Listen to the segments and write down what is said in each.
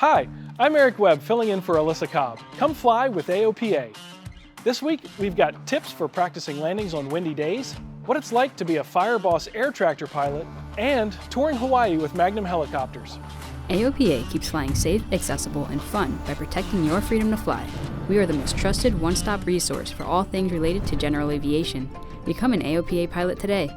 Hi, I'm Eric Webb, filling in for Alyssa Cobb. Come fly with AOPA. This week, we've got tips for practicing landings on windy days, what it's like to be a Fireboss air tractor pilot, and touring Hawaii with Magnum Helicopters. AOPA keeps flying safe, accessible, and fun by protecting your freedom to fly. We are the most trusted one-stop resource for all things related to general aviation. Become an AOPA pilot today.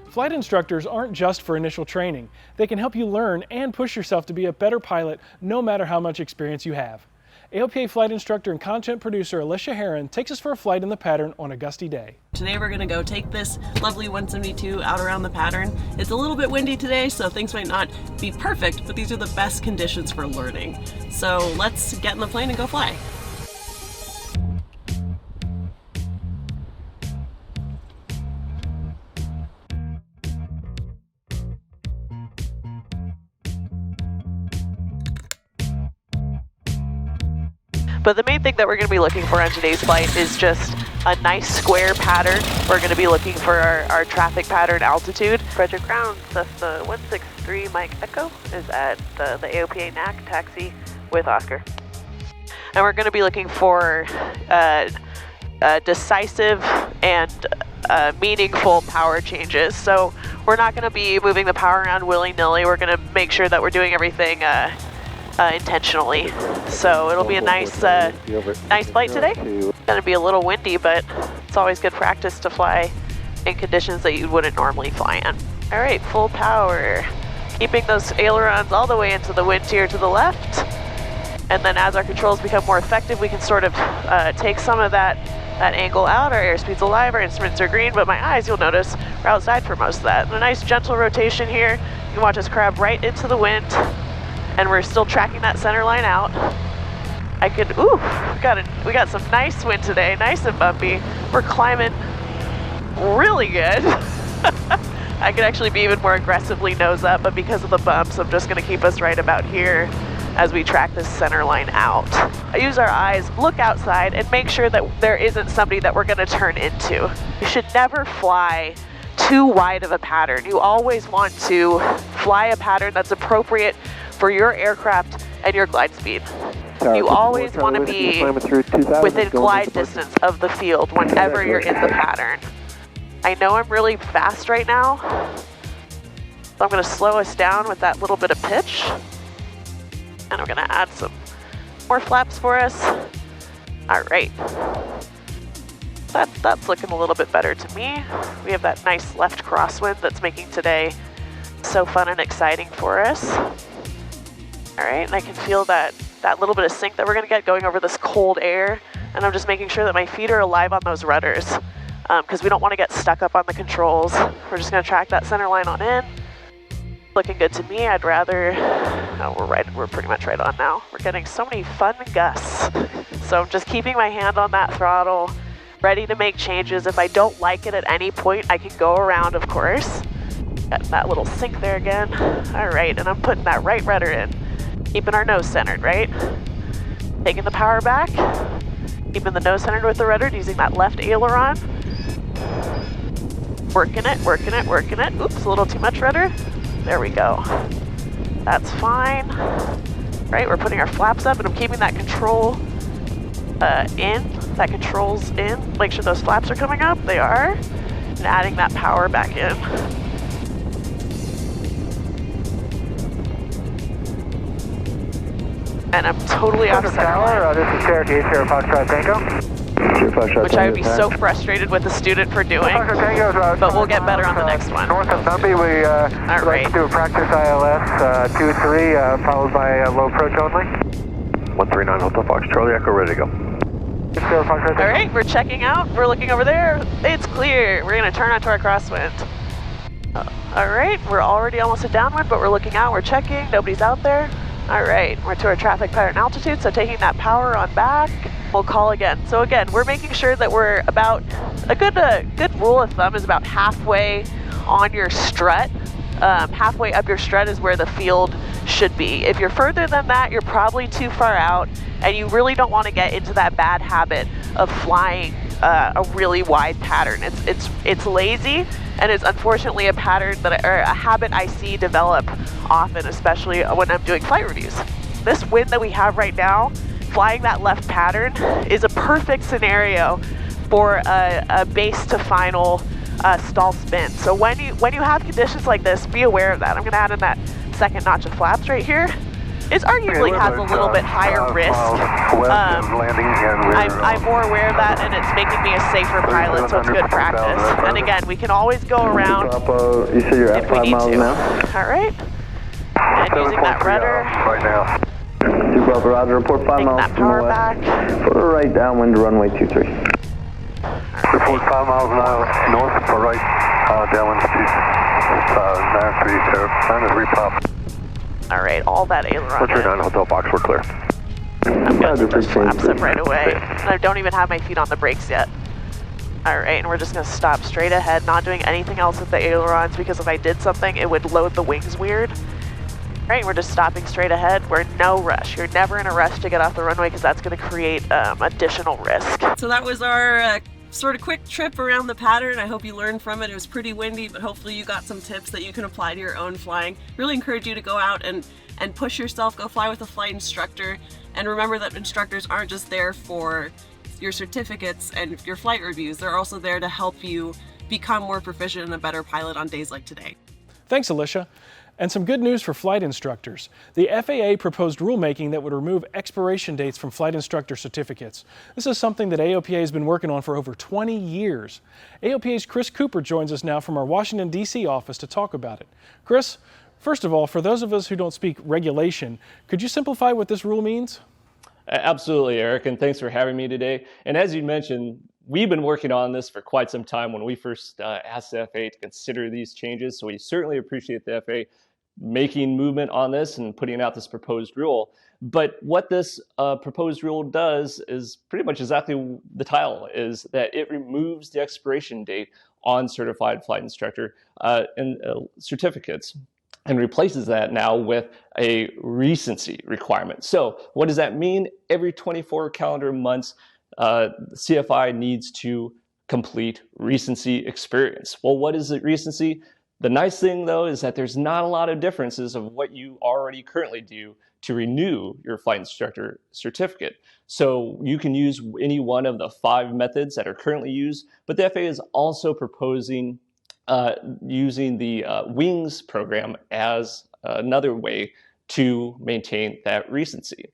Flight instructors aren't just for initial training. They can help you learn and push yourself to be a better pilot no matter how much experience you have. AOPA flight instructor and content producer Alicia Heron takes us for a flight in the pattern on a gusty day. Today we're going to go take this lovely 172 out around the pattern. It's a little bit windy today, so things might not be perfect, but these are the best conditions for learning. So let's get in the plane and go fly. But the main thing that we're going to be looking for on today's flight is just a nice square pattern. We're going to be looking for our traffic pattern altitude. Frederick Ground, Cessna 163 Mike Echo is at the AOPA NAC taxi with Oscar. And we're going to be looking for decisive and meaningful power changes. So we're not going to be moving the power around willy-nilly. We're going to make sure that we're doing everything intentionally. So it'll be a nice flight today. It's going to be a little windy, but it's always good practice to fly in conditions that you wouldn't normally fly in. All right, full power. Keeping those ailerons all the way into the wind tier to the left. And then as our controls become more effective, we can sort of take some of that angle out. Our airspeed's alive, our instruments are green, but my eyes, you'll notice, are outside for most of that. And a nice gentle rotation here. You can watch us crab right into the wind. And we're still tracking that center line out. We got some nice wind today, nice and bumpy. We're climbing really good. I could actually be even more aggressively nose up, but because of the bumps, I'm just gonna keep us right about here as we track this center line out. I use our eyes, look outside, and make sure that there isn't somebody that we're gonna turn into. You should never fly too wide of a pattern. You always want to fly a pattern that's appropriate for your aircraft and your glide speed. You always want to be within glide distance of the field whenever you're in the pattern. I know I'm really fast right now, so I'm going to slow us down with that little bit of pitch. And I'm going to add some more flaps for us. All right. That's looking a little bit better to me. We have that nice left crosswind that's making today so fun and exciting for us. All right, and I can feel that little bit of sink that we're gonna get going over this cold air, and I'm just making sure that my feet are alive on those rudders because we don't wanna get stuck up on the controls. We're just gonna track that center line on in. Looking good to me. I'd rather, we're pretty much right on now. We're getting so many fun gusts. So I'm just keeping my hand on that throttle, ready to make changes. If I don't like it at any point, I can go around, of course. Got that little sink there again. All right, and I'm putting that right rudder in. Keeping our nose centered, right? Taking the power back, keeping the nose centered with the rudder, using that left aileron. Working it, working it, working it. Oops, a little too much rudder. There we go. That's fine. Right, we're putting our flaps up and I'm keeping that control in. That control's in. Make sure those flaps are coming up. They are. And adding that power back in. And I'm totally off center. This is Cherokee, Sierra Foxtrot Tango. Which I would be so frustrated with the student for doing, but we'll get better on the next one. North of Numbie, we like to do a practice ILS 2-3, followed by low approach only. 139 Hotel Fox Charlie Echo, ready to go. All right, we're checking out. We're looking over there. It's clear. We're going to turn onto our crosswind. All right, we're already almost at downwind, but we're looking out. We're checking. Nobody's out there. All right, we're to our traffic pattern altitude, so taking that power on back, we'll call again. So again, we're making sure that we're about, a good rule of thumb is about halfway on your strut. Halfway up your strut is where the field should be. If you're further than that, you're probably too far out, and you really don't want to get into that bad habit of flying a really wide pattern. It's lazy, and it's unfortunately a pattern that, or a habit I see develop often, especially when I'm doing flight reviews. this wind that we have right now, flying that left pattern is a perfect scenario for a base to final stall spin. So when you have conditions like this, be aware of that. I'm gonna add in that second notch of flaps right here. It arguably has a little bit higher risk. I'm more aware of that, and it's making me a safer pilot, so it's good practice. And again, we can always go around You say you're at if we 5 need miles to. now? All right. And using that rudder, Right now. 2 Bravo, Roger, report 5 taking miles that from the power west. back. Put a right downwind to runway 23. Report 5 miles an hour north for right, downwind to 93, repop. All right, all that aileron. 139 Hotel Fox, we're clear. I'm gonna put those flaps up right away. And I don't even have my feet on the brakes yet. All right, and we're just gonna stop straight ahead, not doing anything else with the ailerons, because if I did something, it would load the wings weird. All right, we're just stopping straight ahead. We're in no rush. You're never in a rush to get off the runway, because that's gonna create additional risk. So that was our sort of quick trip around the pattern. I hope you learned from it. It was pretty windy, but hopefully you got some tips that you can apply to your own flying. Really encourage you to go out and push yourself, go fly with a flight instructor. And remember that instructors aren't just there for your certificates and your flight reviews. They're also there to help you become more proficient and a better pilot on days like today. Thanks, Alicia. And some good news for flight instructors. The FAA proposed rulemaking that would remove expiration dates from flight instructor certificates. This is something that AOPA has been working on for over 20 years. AOPA's Chris Cooper joins us now from our Washington, D.C. office to talk about it. Chris, first of all, for those of us who don't speak regulation, could you simplify what this rule means? Absolutely, Eric, and thanks for having me today. And as you mentioned, we've been working on this for quite some time when we first asked the FAA to consider these changes. So we certainly appreciate the FAA making movement on this and putting out this proposed rule. But what this proposed rule does is pretty much exactly the title, is that it removes the expiration date on certified flight instructor and certificates, and replaces that now with a recency requirement. So what does that mean? Every 24 calendar months, CFI needs to complete recency experience. Well, what is it, recency? The nice thing, though, is that there's not a lot of differences of what you already currently do to renew your flight instructor certificate. So you can use any one of the 5 methods that are currently used, but the FAA is also proposing using the WINGS program as another way to maintain that recency.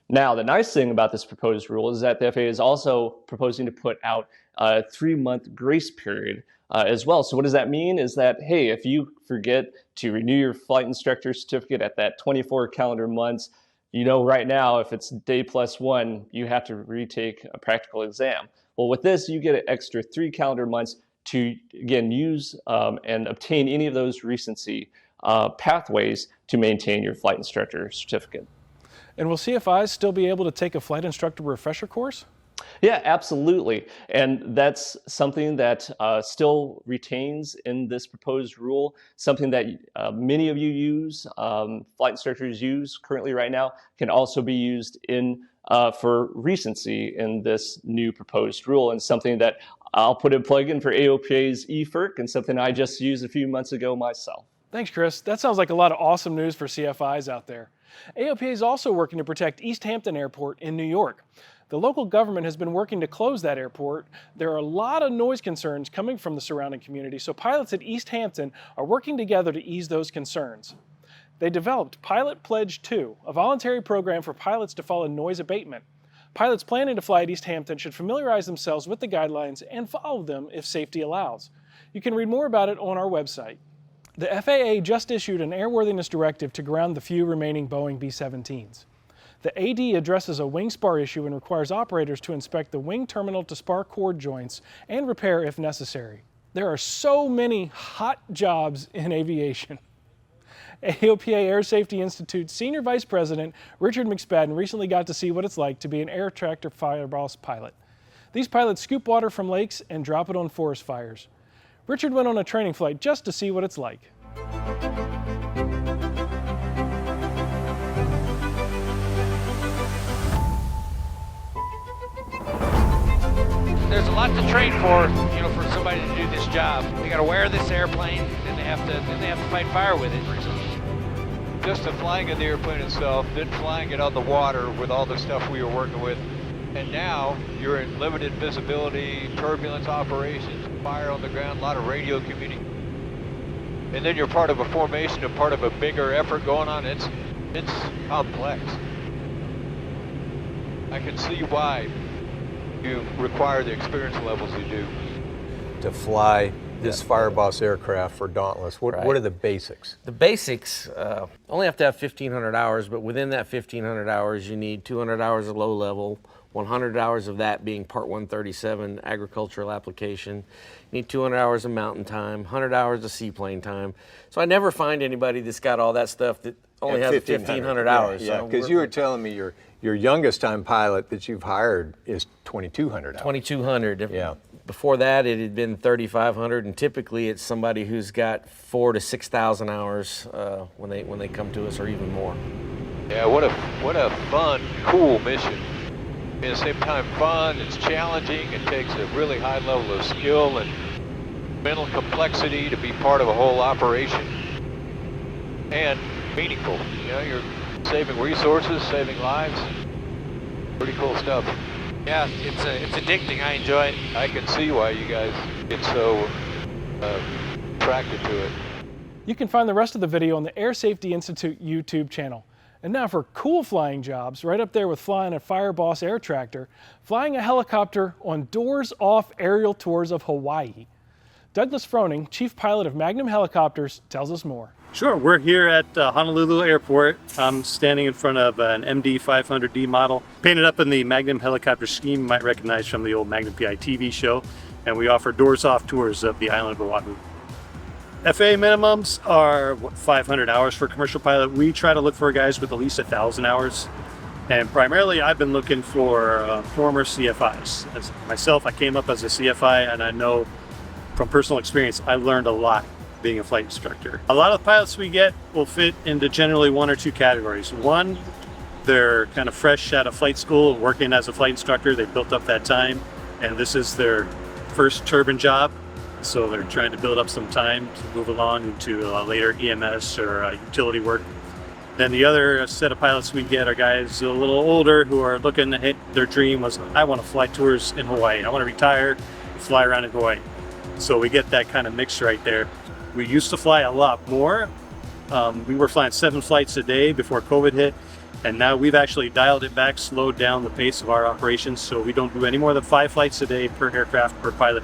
Now, the nice thing about this proposed rule is that the FAA is also proposing to put out a 3-month grace period as well. So what does that mean is that, hey, if you forget to renew your flight instructor certificate at that 24 calendar months, you know right now if it's day +1, you have to retake a practical exam. Well, with this, you get an extra 3 calendar months to, again, use and obtain any of those recency pathways to maintain your flight instructor certificate. And will CFIs still be able to take a flight instructor refresher course? Yeah, absolutely. And that's something that still retains in this proposed rule, something that many of you use, flight instructors use currently right now, can also be used in for recency in this new proposed rule, and something that I'll put a plug in for AOPA's eFERC, and something I just used a few months ago myself. Thanks, Chris. That sounds like a lot of awesome news for CFIs out there. AOPA is also working to protect East Hampton Airport in New York. The local government has been working to close that airport. There are a lot of noise concerns coming from the surrounding community, so pilots at East Hampton are working together to ease those concerns. They developed Pilot Pledge 2, a voluntary program for pilots to follow noise abatement. Pilots planning to fly at East Hampton should familiarize themselves with the guidelines and follow them if safety allows. You can read more about it on our website. The FAA just issued an airworthiness directive to ground the few remaining Boeing B-17s. The AD addresses a wing spar issue and requires operators to inspect the wing terminal to spar cord joints and repair if necessary. There are so many hot jobs in aviation. AOPA Air Safety Institute Senior Vice President Richard McSpadden recently got to see what it's like to be an air tractor fireboss pilot. These pilots scoop water from lakes and drop it on forest fires. Richard went on a training flight just to see what it's like. There's a lot to train for, for somebody to do this job. They got to wear this airplane, then they have to fight fire with it. just the flying of the airplane itself, then flying it on the water with all the stuff we were working with. And now you're in limited visibility, turbulence operations, fire on the ground, a lot of radio communication. And then you're part of a formation, a part of a bigger effort going on. It's complex. I can see why you require the experience levels you do. To fly this Fireboss aircraft for Dauntless, what are the basics? The basics, only have to have 1,500 hours, but within that 1,500 hours, you need 200 hours of low level, 100 hours of that being Part 137 agricultural application. You need 200 hours of mountain time, 100 hours of seaplane time. So I never find anybody that's got all that stuff that only has 1,500 hours. Yeah, because you were telling me your youngest time pilot that you've hired is 2,200 hours. 2,200. Yeah. Before that, it had been 3,500, and typically it's somebody who's got 4,000 to 6,000 hours when they come to us, or even more. Yeah, what a fun, cool mission. At the same time, fun, it's challenging, it takes a really high level of skill and mental complexity to be part of a whole operation, and meaningful. You know, you're saving resources, saving lives. Pretty cool stuff. Yeah, it's addicting. I enjoy it. I can see why you guys get so attracted to it. You can find the rest of the video on the Air Safety Institute YouTube channel. And now for cool flying jobs, right up there with flying a Fireboss air tractor, flying a helicopter on doors-off aerial tours of Hawaii. Douglas Froning, Chief Pilot of Magnum Helicopters, tells us more. Sure, we're here at Honolulu Airport. I'm standing in front of an MD 500D model, painted up in the Magnum Helicopter scheme you might recognize from the old Magnum P.I. TV show, and we offer doors-off tours of the island of Oahu. FAA minimums are 500 hours for a commercial pilot. We try to look for guys with at least 1,000 hours. And primarily, I've been looking for former CFIs. As myself, I came up as a CFI, and I know from personal experience, I learned a lot being a flight instructor. A lot of the pilots we get will fit into generally one or two categories. One, they're kind of fresh out of flight school, working as a flight instructor. They built up that time, and this is their first turbine job. So they're trying to build up some time to move along into later EMS or utility work. Then the other set of pilots we get are guys a little older who are looking to hit their dream was, I want to fly tours in Hawaii. I want to retire and fly around in Hawaii. So we get that kind of mix right there. We used to fly a lot more. We were flying 7 flights a day before COVID hit. And now we've actually dialed it back, slowed down the pace of our operations. So we don't do any more than 5 flights a day per aircraft per pilot.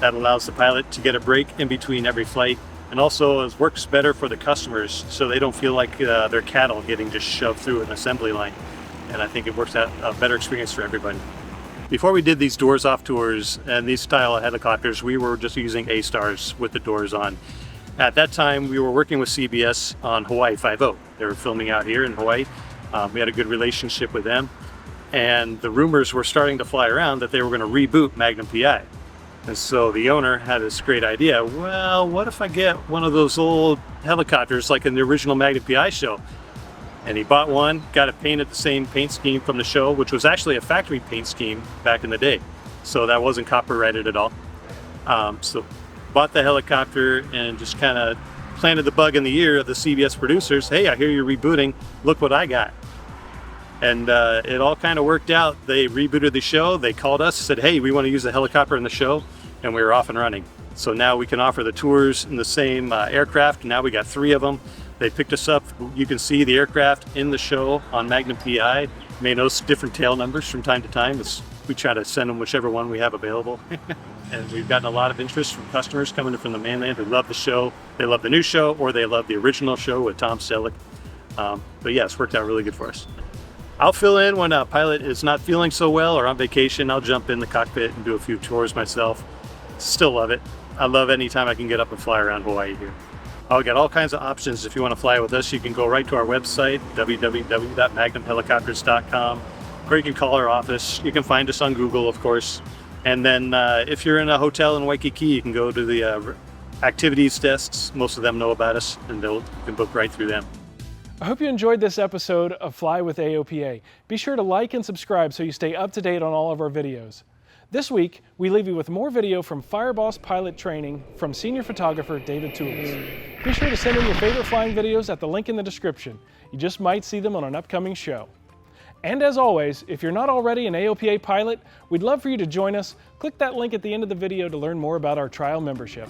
That allows the pilot to get a break in between every flight, and also it works better for the customers so they don't feel like they're cattle getting just shoved through an assembly line. And I think it works out a better experience for everybody. Before we did these doors off tours and these style of helicopters, we were just using A-Stars with the doors on. At that time, we were working with CBS on Hawaii 5.0. They were filming out here in Hawaii. We had a good relationship with them. And the rumors were starting to fly around that they were going to reboot Magnum P.I. And so the owner had this great idea, well, what if I get one of those old helicopters like in the original Magnum P.I. show? And he bought one, got it painted the same paint scheme from the show, which was actually a factory paint scheme back in the day. So that wasn't copyrighted at all. So bought the helicopter and just kind of planted the bug in the ear of the CBS producers. Hey, I hear you're rebooting. Look what I got. And it all kind of worked out. They rebooted the show. They called us, said, hey, we want to use the helicopter in the show. And we were off and running. So now we can offer the tours in the same aircraft. Now we got 3 of them. They picked us up. You can see the aircraft in the show on Magnum P.I. You may notice different tail numbers from time to time. We try to send them whichever one we have available. And we've gotten a lot of interest from customers coming in from the mainland who love the show. They love the new show, or they love the original show with Tom Selleck. But yeah, it's worked out really good for us. I'll fill in when a pilot is not feeling so well or on vacation. I'll jump in the cockpit and do a few tours myself. Still love it. I love any time I can get up and fly around Hawaii here. I'll get all kinds of options. If you want to fly with us, you can go right to our website, www.magnumhelicopters.com, or you can call our office. You can find us on Google, of course. And then if you're in a hotel in Waikiki, you can go to the activities desks. Most of them know about us, and you can book right through them. I hope you enjoyed this episode of Fly with AOPA. Be sure to like and subscribe so you stay up to date on all of our videos. This week, we leave you with more video from Fireboss pilot training from senior photographer David Toulis. Be sure to send in your favorite flying videos at the link in the description. You just might see them on an upcoming show. And as always, if you're not already an AOPA pilot, we'd love for you to join us. Click that link at the end of the video to learn more about our trial membership.